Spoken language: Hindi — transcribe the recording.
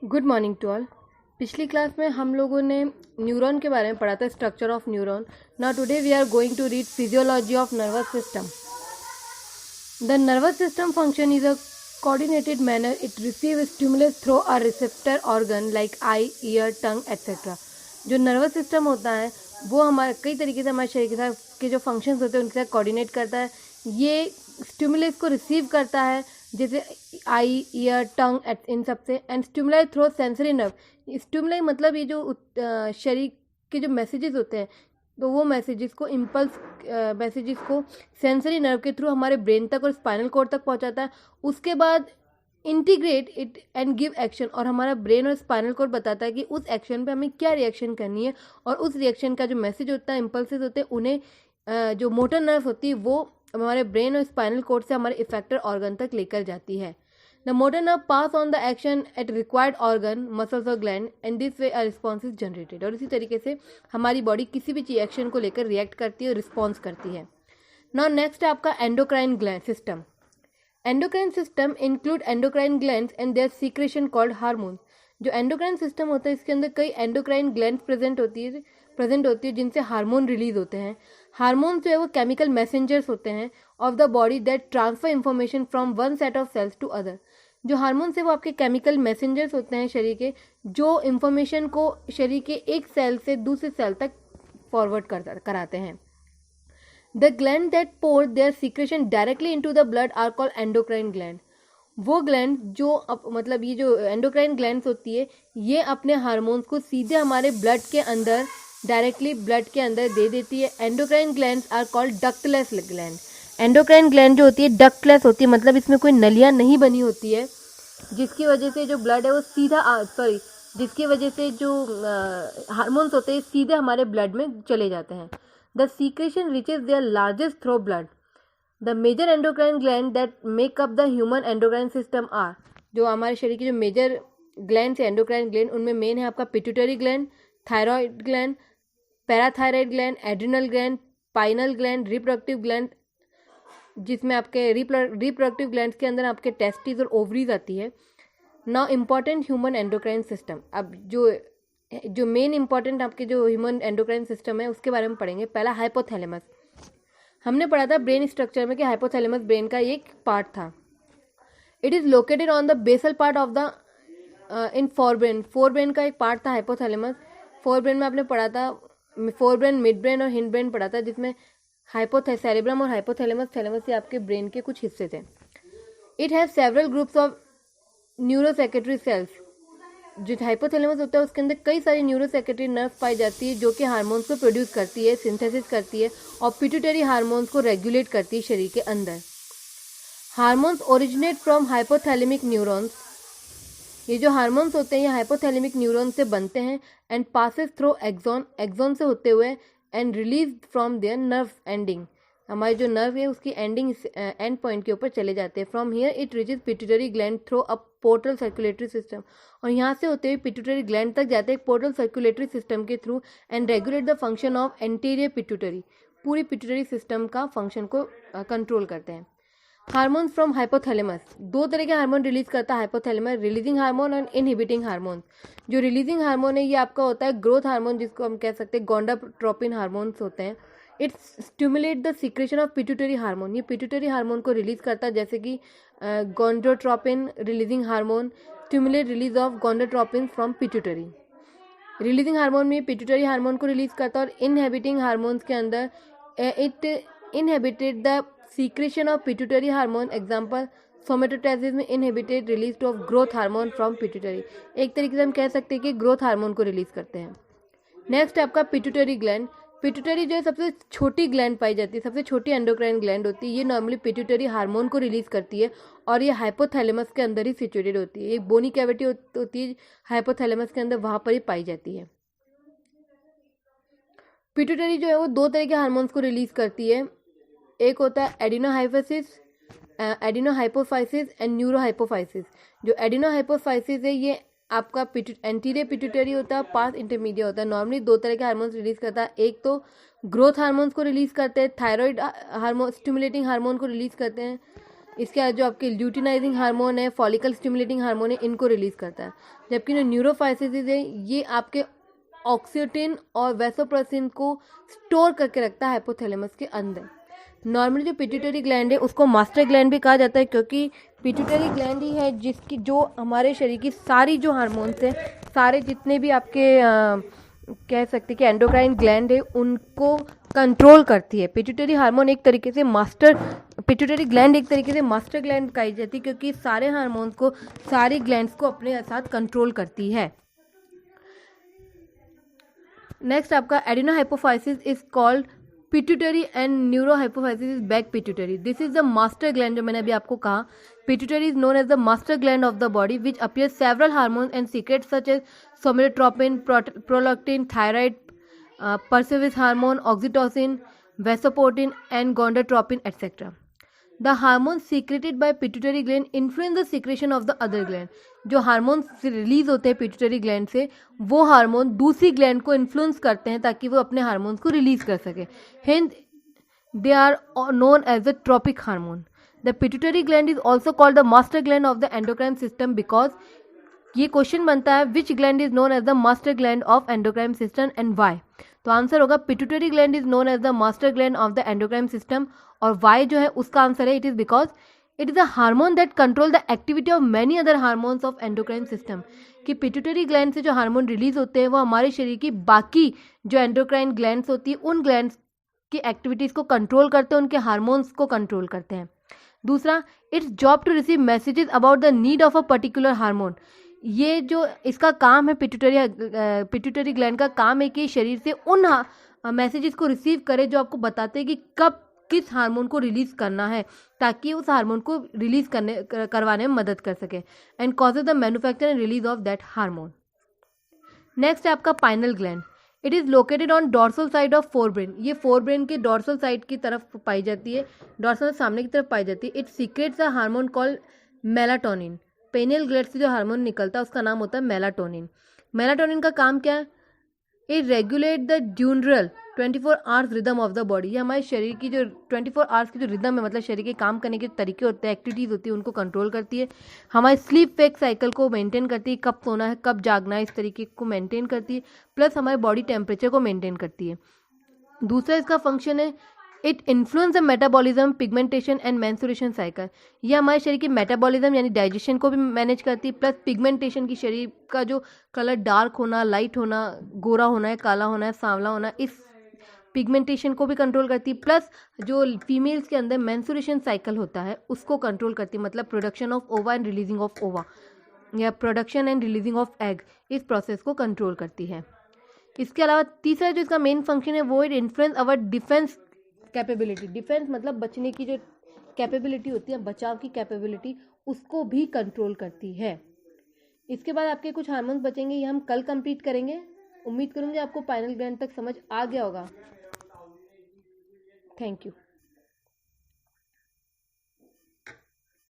Good morning to all. पिछली क्लास में हम लोगों ने न्यूरॉन के बारे में पढ़ा था, structure of neuron. Now today we are going to read physiology of nervous system. The nervous system function is a coordinated manner. It receives stimulus through a receptor organ like eye, ear, tongue, etc. जो नर्वस सिस्टम होता है वो हमारे कई तरीके से हमारे शरीर के साथ के जो फंक्शंस होते हैं उनके साथ कोऑर्डिनेट करता है। ये स्टिमुलस को रिसीव करता है जैसे आई, ईयर, टंग इन सब से। And stimuli through sensory nerve. Stimuli मतलब ये जो शरीर के जो मैसेजेस होते हैं तो वो मैसेजेस को इम्पल्स मैसेजेस को सेंसरी नर्व के थ्रू हमारे ब्रेन तक और स्पाइनल कॉर्ड तक पहुंचाता है। उसके बाद integrate it and give action, और हमारा ब्रेन और स्पाइनल कॉर्ड बताता है कि उस एक्शन पे हमें क्या रिएक्शन करनी है, और उस रिएक्शन का जो मैसेज होता है, इम्पल्सेस होते हैं, उन्हें जो मोटर नर्व होती है वो हमारे ब्रेन और स्पाइनल कॉर्ड से हमारे इफेक्टर ऑर्गन तक लेकर जाती है। The motor nerve pass on the action at required organ, muscles or gland, and this way a response is generated। और इसी तरीके से हमारी बॉडी किसी भी चीज एक्शन को लेकर रिएक्ट करती है और रिस्पॉन्स करती है। नाउ नेक्स्ट है आपका endocrine gland system. Endocrine system include endocrine glands and their secretion called hormone. जो एंडोक्राइन सिस्टम होता है इसके अंदर कई एंडोक्राइन ग्लैंड्स प्रेजेंट होती है जिनसे हार्मोन रिलीज होते हैं। हार्मोन जो है वो केमिकल मैसेंजर्स होते हैं of the body that transfer information from one set of cells to other. जो हार्मोन्स है वो आपके केमिकल मैसेंजर्स होते हैं शरीर के, जो इंफॉर्मेशन को शरीर के एक सेल से दूसरे सेल तक फॉरवर्ड कराते हैं। The gland that pour their secretion directly into the blood are called endocrine gland. वो ग्लैंड जो मतलब ये जो एंडोक्राइन ग्लैंड्स होती है ये अपने हार्मोन्स को सीधे हमारे ब्लड के अंदर डायरेक्टली ब्लड के अंदर दे देती है। Endocrine glands are called ductless gland. Endocrine gland जो होती है डक्टलेस होती है, मतलब इसमें कोई नलियाँ नहीं बनी होती है, जिसकी वजह से जो ब्लड है वो जिसकी वजह से जो हार्मोन्स होते हैं सीधे हमारे ब्लड में चले जाते हैं। The secretion reaches their largest through blood. The major endocrine gland that make up the human endocrine system are. जो हमारे शरीर की जो मेजर ग्लैंड है एंडोक्राइन ग्लैंड, उनमें मेन है आपका pituitary gland, thyroid gland, parathyroid gland, adrenal gland, pineal gland, reproductive gland, जिसमें आपके रिप्रोडक्टिव ग्लैंड्स के अंदर आपके टेस्टिस और ओवरीज आती है। Now important human endocrine system. अब जो मेन इंपॉर्टेंट आपके जो ह्यूमन एंडोक्राइन सिस्टम है उसके बारे में पढ़ेंगे। पहला हाइपोथैलेमस। हमने पढ़ा था ब्रेन स्ट्रक्चर में कि हाइपोथैलेमस ब्रेन का एक पार्ट था। It is located on the basal part of the in forebrain. Forebrain का एक पार्ट था हाइपोथैलेमस। फोरब्रेन में आपने पढ़ा था फोरब्रेन, मिड ब्रेन और हिंड ब्रेन पढ़ा था, जिसमें सेरेब्रम और हाइपोथैलेमस थैलेमस से आपके ब्रेन के कुछ हिस्से थे। It has several groups of neurosecretory cells. जो हाइपोथैलेमस होता है उसके अंदर कई सारी न्यूरोसेक्रेटरी नर्व पाई जाती है जो कि हार्मोन्स को प्रोड्यूस करती है, सिंथेसिस करती है और पिट्यूटरी हार्मोन्स को रेगुलेट करती है शरीर के अंदर। Hormones originate from hypothalamic neurons. ये जो हार्मोन्स होते हैं ये हाइपोथैलेमिक न्यूरॉन से बनते हैं and passes through axon, axon से होते हुए and release from their nerve ending. हमारे जो नर्व है उसकी एंडिंग एंड पॉइंट के ऊपर चले जाते हैं। From here it reaches pituitary gland through a portal circulatory system. और यहाँ से होते हुए पिट्यूटरी ग्लैंड तक जाते हैं पोर्टल सर्कुलेटरी सिस्टम के through and regulate the function of anterior pituitary. पूरी पिट्यूटरी सिस्टम का फंक्शन को कंट्रोल करते हैं। Hormones from hypothalamus. दो तरह के हार्मोन रिलीज करता है हाइपोथैलेमस, रिलीजिंग हार्मोन और इनहिबिटिंग हार्मोन। जो रिलीजिंग हार्मोन है ये आपका होता है ग्रोथ हार्मोन, जिसको हम कह सकते हैं गोनाडोट्रोपिन हार्मोन्स होते हैं। It stimulate the secretion of pituitary hormone. ये पिट्यूटरी हार्मोन को रिलीज करता है, जैसे कि gonadotropin releasing hormone stimulate release of gonadotropin from pituitary. Releasing hormone में पिट्यूटरी हार्मोन को रिलीज करता है और इनहेबिटिंग हार्मोन्स के अंदर it inhibited the secretion of pituitary hormone. Example somatostatin में inhibited release of growth hormone from pituitary. एक तरीके से हम कह सकते हैं कि ग्रोथ हार्मोन को रिलीज करते हैं। नेक्स्ट आपका पिट्यूटरी ग्लैंड। पिट्यूटरी जो है सबसे छोटी ग्लैंड पाई जाती है, सबसे छोटी एंडोक्राइन ग्लैंड होती है। ये नॉर्मली पिट्यूटरी हार्मोन को रिलीज करती है और ये हाइपोथैलेमस के अंदर ही सिचुएटेड होती है। एक बोनी कैविटी होती है हाइपोथैलेमस के अंदर, वहां पर ही पाई जाती है। पिट्यूटरी जो है वो दो तरह के हार्मोन्स को रिलीज करती है। एक होता है एडिनोहाइपोफाइसिस एंड न्यूरोहाइपोफाइसिस। जो एडिनोहाइपोफाइसिस है ये आपका एंटीरियर पिट्यूटरी होता है, पास इंटरमीडिएट होता है। नॉर्मली दो तरह के हार्मोन्स रिलीज करता है। एक तो ग्रोथ हार्मोन्स को रिलीज करते हैं, थायराइड हार्मोन स्टिमुलेटिंग हार्मोन को रिलीज करते हैं, इसके बाद जो आपके ल्यूटिनाइजिंग हार्मोन है, फॉलिकल स्टिमुलेटिंग हार्मोन है, इनको रिलीज करता है। जबकि जो न्यूरोफाइसिस है ये आपके ऑक्सीटिन और वैसोप्रेसिन को स्टोर करके रखता है हाइपोथैलेमस के अंदर। नॉर्मली जो पिट्यूटरी ग्लैंड है उसको मास्टर ग्लैंड भी कहा जाता है, क्योंकि पिट्यूटरी ग्लैंड ही है जिसकी जो हमारे शरीर की सारी जो हार्मोन्स हैं, सारे जितने भी आपके कह सकते कि एंडोक्राइन ग्लैंड है उनको कंट्रोल करती है। पिट्यूटरी हार्मोन एक तरीके से पिट्यूटरी ग्लैंड एक तरीके से मास्टर ग्लैंड कही जाती है, क्योंकि सारे हार्मोन्स को, सारी ग्लैंड्स को अपने साथ कंट्रोल करती है। नेक्स्ट आपका adenohypophysis is called pituitary and neurohypophysis is back pituitary. This is the master gland, जो मैंने अभी आपको कहा। Pituitary is known as the master gland of the body which appear several hormones and secrets such as somatotropin, prolactin, thyroid, परसिविस hormone, oxytocin, vasopressin and gonadotropin etcetera. The hormones secreted by pituitary gland influence the secretion of the other gland. जो हार्मोन्स रिलीज होते हैं पिट्यूटरी ग्लैंड से, वो हार्मोन दूसरी ग्लैंड को इन्फ्लुएंस करते हैं ताकि वो अपने हार्मोन्स को रिलीज कर सके। Hence, they are known as the tropic hormone. The pituitary gland is also called the master gland of the endocrine system because ये क्वेश्चन बनता है which gland is known as the master gland of endocrine system and why. तो आंसर होगा pituitary gland is known as the master gland of the endocrine system, और वाई जो है उसका आंसर है it is because it is a hormone that control the activity of many other hormones of endocrine system. कि पिट्यूटरी ग्लैंड से जो हार्मोन रिलीज होते हैं वो हमारे शरीर की बाकी जो एंडोक्राइन ग्लैंड्स होती है उन ग्लैंड्स की एक्टिविटीज को कंट्रोल करते हैं, उनके हार्मोन्स को कंट्रोल करते हैं। दूसरा, it's job to receive messages about the need of a particular hormone. ये जो इसका काम है, पिट्यूटरी ग्लैंड का काम है कि शरीर से उन मैसेजेस को रिसीव करे जो आपको बताते हैं कि कब किस हार्मोन को रिलीज करना है, ताकि उस हार्मोन को रिलीज करवाने में मदद कर सके and causes the manufacture and release of that hormone. Next है आपका pineal gland. It is located on dorsal side of forebrain. ये फोरब्रेन के डॉर्सल साइड की तरफ पाई जाती है, डॉर्सल सामने की तरफ पाई जाती है। It secrets a hormone called melatonin. पेनियल gland से जो हार्मोन निकलता है उसका नाम होता है मेलाटोनिन। मेलाटोनिन का काम क्या है? It regulate the diurnal 24 hours rhythm of the body. ये हमारे शरीर की जो 24 आवर्स की जो रिदम है, मतलब शरीर के काम करने के तरीके होते हैं, एक्टिविटीज़ होती है, उनको कंट्रोल करती है। हमारे स्लीप वेक साइकिल को मेंटेन करती है, कब सोना है कब जागना है इस तरीके को मेंटेन करती है, प्लस हमारे बॉडी टेम्परेचर को मेंटेन करती है। दूसरा इसका फंक्शन है it influence the metabolism, pigmentation and menstruation cycle. ये हमारे शरीर की मेटाबॉलिज्म यानी डाइजेशन को भी मैनेज करती है, प्लस पिगमेंटेशन की शरीर का जो कलर डार्क होना, लाइट होना, गोरा होना है, काला होना है, सांवला होना, इस पिगमेंटेशन को भी कंट्रोल करती है। प्लस जो फीमेल्स के अंदर मेंस्ट्रुएशन साइकिल होता है उसको कंट्रोल करती है, मतलब production of ova and releasing of ova या production and releasing of egg, इस प्रोसेस को कंट्रोल करती है। इसके अलावा तीसरा जो इसका मेन फंक्शन है वो it influence our defence capability. Defence मतलब बचने की जो कैपेबिलिटी होती है, बचाव की कैपेबिलिटी, उसको भी कंट्रोल करती है। इसके बाद आपके कुछ हार्मोन्स बचेंगे, ये हम कल कंप्लीट करेंगे। उम्मीद करूंगी आपको पाइनल ग्लैंड तक समझ आ गया होगा। Thank you.